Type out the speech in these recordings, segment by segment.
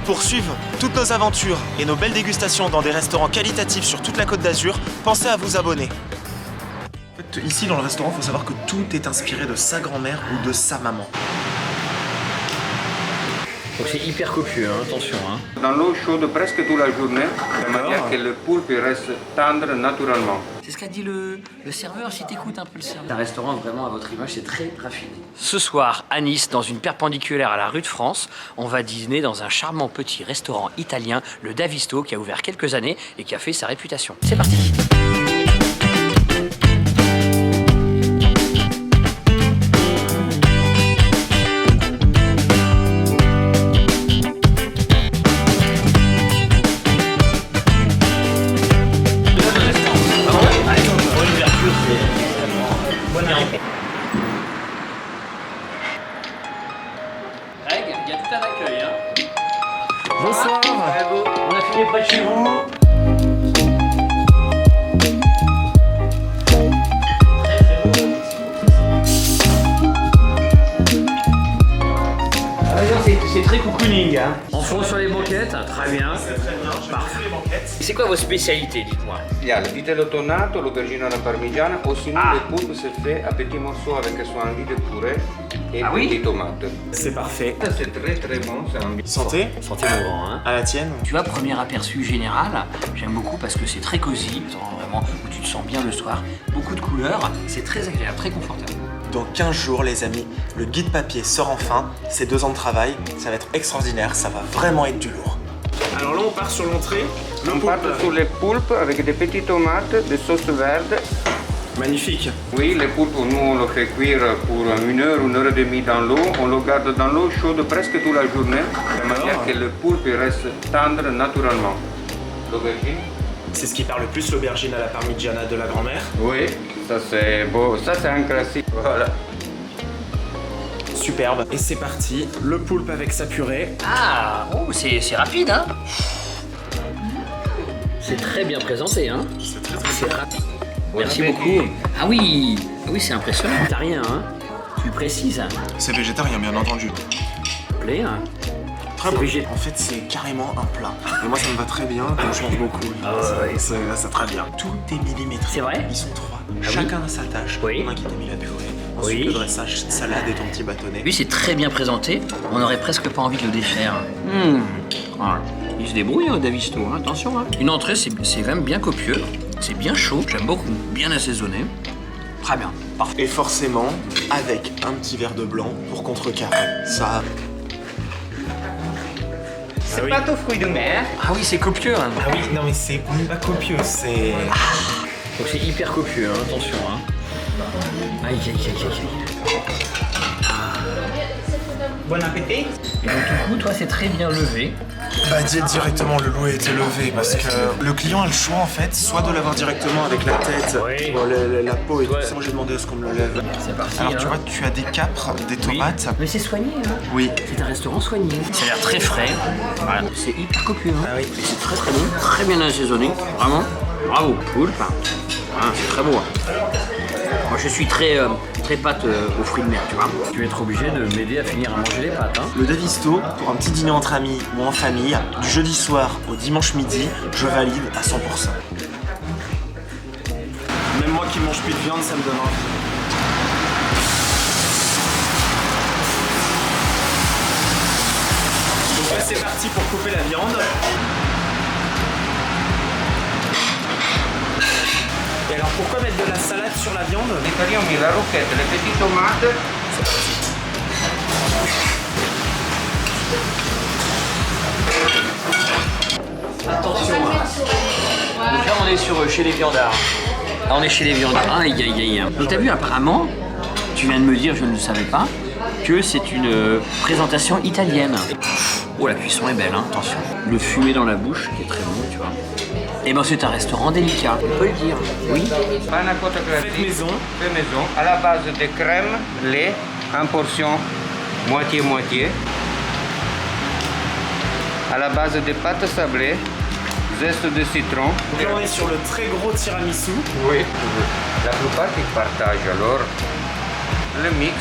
Pour suivre toutes nos aventures et nos belles dégustations dans des restaurants qualitatifs sur toute la Côte d'Azur, pensez à vous abonner. Ici dans le restaurant, il faut savoir que tout est inspiré de sa grand-mère ou de sa maman. Donc c'est hyper copieux, hein, attention. Hein. Dans l'eau chaude presque toute la journée, de manière que le poulpe reste tendre naturellement. C'est ce qu'a dit le serveur, si t'écoutes un peu le serveur. C'est un restaurant vraiment à votre image, c'est très raffiné. Ce soir, à Nice, dans une perpendiculaire à la rue de France, on va dîner dans un charmant petit restaurant italien, le Davisto, qui a ouvert quelques années et qui a fait sa réputation. C'est parti. Greg, il y a tout un accueil. Hein. Bonsoir. On a fini près de chez vous. C'est très cocooning. Hein. En fond sur les banquettes, très bien. C'est très bien, j'aime beaucoup les banquettes. C'est quoi vos spécialités, dites-moi? Il y a le vitello tonnato, l'aubergine à la parmigiana, ou sinon le poulpe se fait à petits morceaux avec son endive de purée et petites tomates. C'est parfait. C'est très bon, c'est un Santé. Santé mon grand. Hein. À la tienne. Tu vois, premier aperçu général, j'aime beaucoup parce que c'est très cosy, vraiment où tu te sens bien le soir. Beaucoup de couleurs, c'est très agréable, très confortable. Dans 15 jours, les amis, le guide papier sort enfin. C'est 2 ans de travail, ça va être extraordinaire, ça va vraiment être du lourd. Alors là, on part sur l'entrée. On part sur les poulpes avec des petites tomates, des sauces vertes. Magnifique. Oui, les poulpes, nous on le fait cuire pour 1 heure, 1 heure et demie dans l'eau. On le garde dans l'eau chaude presque toute la journée, de manière que le poulpe reste tendre naturellement. L'aubergine. C'est ce qui parle le plus, l'aubergine à la parmigiana de la grand-mère. Oui, ça c'est beau, ça c'est un classique. Voilà. Superbe. Et c'est parti, le poulpe avec sa purée. Ah, oh, c'est rapide, hein. C'est très bien présenté, hein. C'est rapide. Merci beaucoup. Ah oui, c'est impressionnant. T'as rien, hein. Tu précises. C'est végétarien, bien entendu. Plaît, hein. Très bon. En fait, c'est carrément un plat. Et moi, ça me va très bien, comme je mange beaucoup. C'est très bien. Tout est millimétré. C'est vrai? Ils sont 3. Ah Chacun a sa tâche. Oui. On a qui t'a mis la purée. Ensuite, le dressage, salade et ton petit bâtonnet. Lui, c'est très bien présenté. On n'aurait presque pas envie de le défaire. Voilà. Il se débrouille, Davisto, hein. Attention. Hein. Une entrée, c'est même bien copieux. C'est bien chaud, j'aime beaucoup. Bien assaisonné. Très bien. Parfait. Et forcément, avec un petit verre de blanc pour contrecarrer. Ça... C'est pas aux fruits de mer. Ah oui, c'est copieux. Hein. Ah oui, non mais c'est pas copieux, c'est... Donc c'est hyper copieux, hein. Attention. Hein. Aïe, aïe, aïe, aïe. Bon appétit. Et donc du coup, toi, c'est très bien levé. Bah directement, le loup a été levé parce que le client a le choix en fait, soit de l'avoir directement avec la tête, Oui. la peau et tout ça. Moi j'ai demandé à ce qu'on me le lève. C'est parti. Alors hein. tu vois, tu as des capres, des tomates. Mais c'est soigné, hein. Oui. C'est un restaurant soigné. Ça a l'air très frais. Voilà. C'est hyper copieux. Hein. Ah oui. C'est très très bon, très bien assaisonné. Vraiment. Bravo, poulpe. Ah, c'est très beau. Hein. Moi je suis très pâte aux fruits de mer, tu vois. Tu vas être obligé de m'aider à finir à manger les pâtes. Hein. Le Davisto, pour un petit dîner entre amis ou en famille, du jeudi soir au dimanche midi, je valide à 100%. Même moi qui mange plus de viande, ça me donne envie. Donc là c'est parti pour couper la viande. Et alors pourquoi mettre de la salade sur la viande? L'Italien met la roquette, les petites tomates. Attention. Donc là on est chez les viandards. Là on est chez les viandards. Aïe aïe aïe. Donc t'as vu apparemment, tu viens de me dire, je ne le savais pas, que c'est une présentation italienne. Oh la cuisson est belle, hein. Attention. Le fumé dans la bouche qui est très bon, tu vois. Et ben c'est un restaurant délicat, on peut le dire. Oui. Panna cotta classique. Faites maison. Fait maison. À la base de crème, lait, en portion moitié-moitié. À la base de pâte sablée, zeste de citron. Donc là on est sur le très gros tiramisu. Oui. La plupart ils partagent alors le mix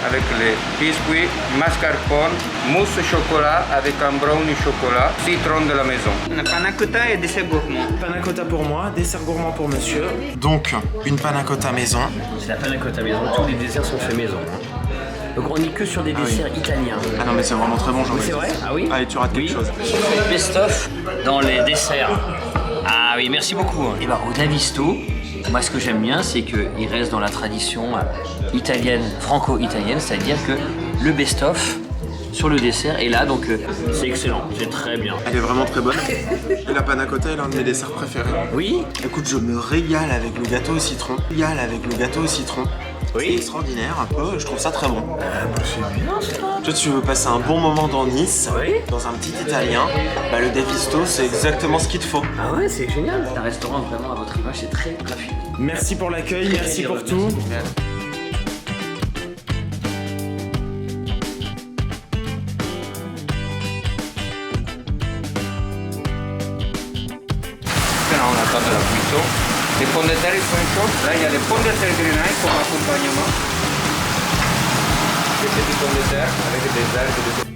avec les biscuits, mascarpone, mousse chocolat avec un brownie chocolat, citron de la maison. Un panna cotta et dessert gourmand. Panna cotta pour moi, dessert gourmand pour monsieur. Donc, une panna cotta maison. C'est la panna cotta maison, tous les desserts sont faits maison. Donc on n'est que sur des desserts italiens. Ah non mais c'est vraiment très bon, j'en C'est vrai? Ah oui? Allez, tu rates quelque chose. Best-of dans les desserts. Ah oui, merci beaucoup. Et ben au Davisto, moi ce que j'aime bien, c'est qu'il reste dans la tradition italienne, franco-italienne, c'est-à-dire que le best-of sur le dessert est là, donc c'est excellent, c'est très bien. Elle est vraiment très bonne. Et la panna cotta est l'un de mes desserts préférés. Oui? Écoute, je me régale avec le gâteau au citron. Oui. C'est extraordinaire, un peu, je trouve ça très bon. C'est bien ça. Toi, tu veux passer un bon moment dans Nice, Oui. dans un petit italien, bah, le Davisto, c'est exactement ce qu'il te faut. Ah ouais, c'est génial. C'est un restaurant vraiment à votre image, c'est très graphique. Merci pour l'accueil, merci pour tout. Là, on attend de la cuisson. Les pommes de terre, ils sont chauds. Là, il y a les pommes de terre grenaille comme accompagnement. Des petites pommes de terre avec des herbes et des